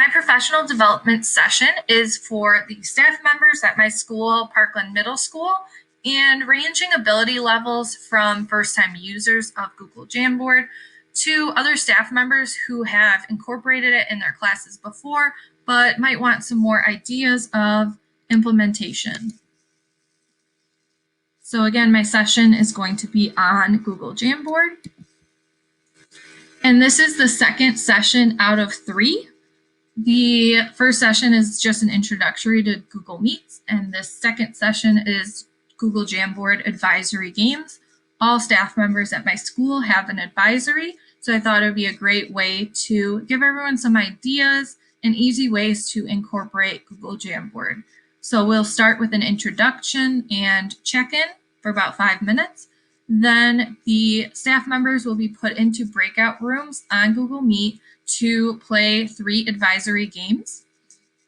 My professional development session is for the staff members at my school, Parkland Middle School, and ranging ability levels from first-time users of Google Jamboard to other staff members who have incorporated it in their classes before, but might want some more ideas of implementation. So again, my session is going to be on Google Jamboard. And this is the second session out of 3. The first session is just an introductory to Google Meets, and this second session is Google Jamboard Advisory Games. All staff members at my school have an advisory, so I thought it would be a great way to give everyone some ideas and easy ways to incorporate Google Jamboard. So we'll start with an introduction and check-in for about 5 minutes. Then the staff members will be put into breakout rooms on Google Meet to play 3 advisory games.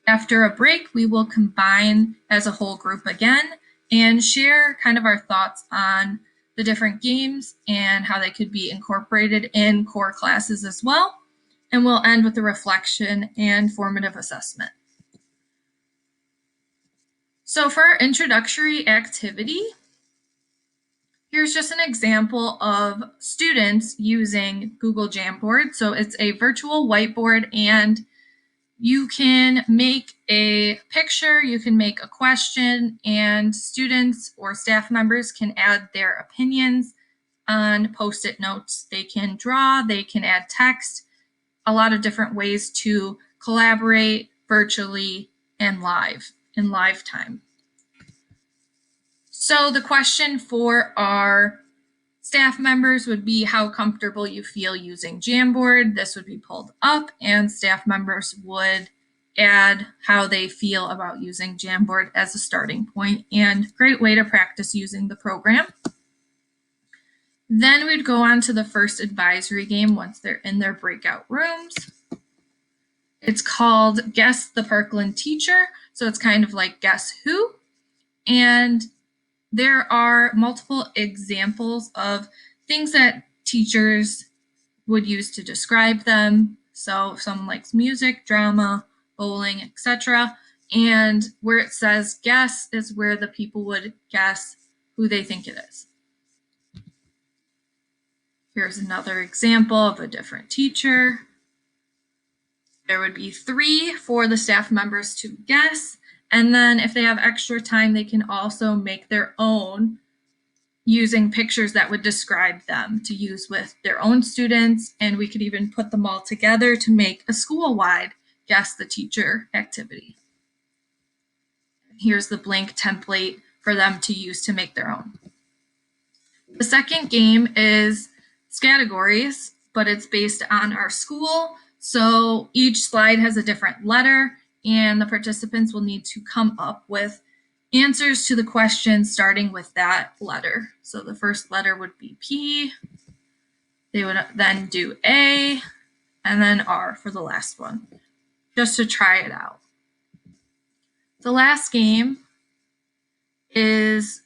After a break, we will combine as a whole group again and share kind of our thoughts on the different games and how they could be incorporated in core classes as well. And we'll end with a reflection and formative assessment. So for our introductory activity, here's just an example of students using Google Jamboard. So it's a virtual whiteboard, and you can make a picture, you can make a question, and students or staff members can add their opinions on Post-it notes. They can draw, they can add text, a lot of different ways to collaborate virtually and live, in live time. So the question for our staff members would be how comfortable you feel using Jamboard. This would be pulled up, and staff members would add how they feel about using Jamboard as a starting point, and great way to practice using the program. Then we'd go on to the first advisory game once they're in their breakout rooms. It's called Guess the Parkland Teacher. So it's kind of like Guess Who. And there are multiple examples of things that teachers would use to describe them. So if someone likes music, drama, bowling, etc. And where it says guess is where the people would guess who they think it is. Here's another example of a different teacher. There would be 3 for the staff members to guess. And then if they have extra time, they can also make their own using pictures that would describe them to use with their own students. And we could even put them all together to make a school-wide Guess the Teacher activity. Here's the blank template for them to use to make their own. The second game is categories, but it's based on our school. So each slide has a different letter, and the participants will need to come up with answers to the question starting with that letter. So the first letter would be P, they would then do A, and then R for the last one, just to try it out. The last game is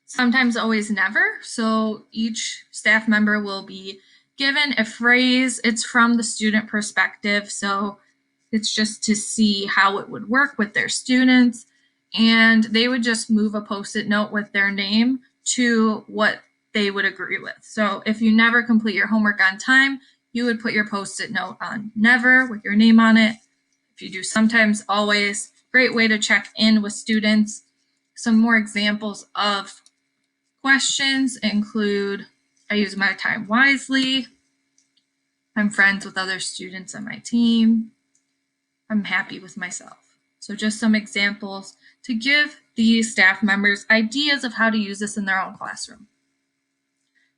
Sometimes Always Never. So each staff member will be given a phrase. It's from the student perspective, so it's just to see how it would work with their students, and they would just move a Post-it note with their name to what they would agree with. So if you never complete your homework on time, you would put your Post-it note on never with your name on it. If you do sometimes, always, great way to check in with students. Some more examples of questions include, I use my time wisely, I'm friends with other students on my team, I'm happy with myself. So just some examples to give the staff members ideas of how to use this in their own classroom.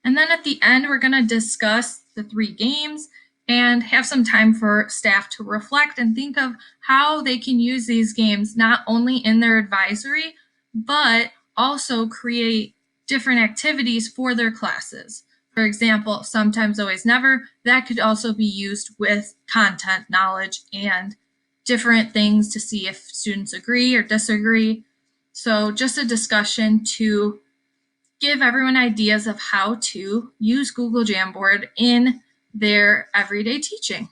And then at the end, we're going to discuss the 3 games and have some time for staff to reflect and think of how they can use these games not only in their advisory, but also create different activities for their classes. For example, Sometimes Always Never, that could also be used with content knowledge and different things to see if students agree or disagree. So just a discussion to give everyone ideas of how to use Google Jamboard in their everyday teaching.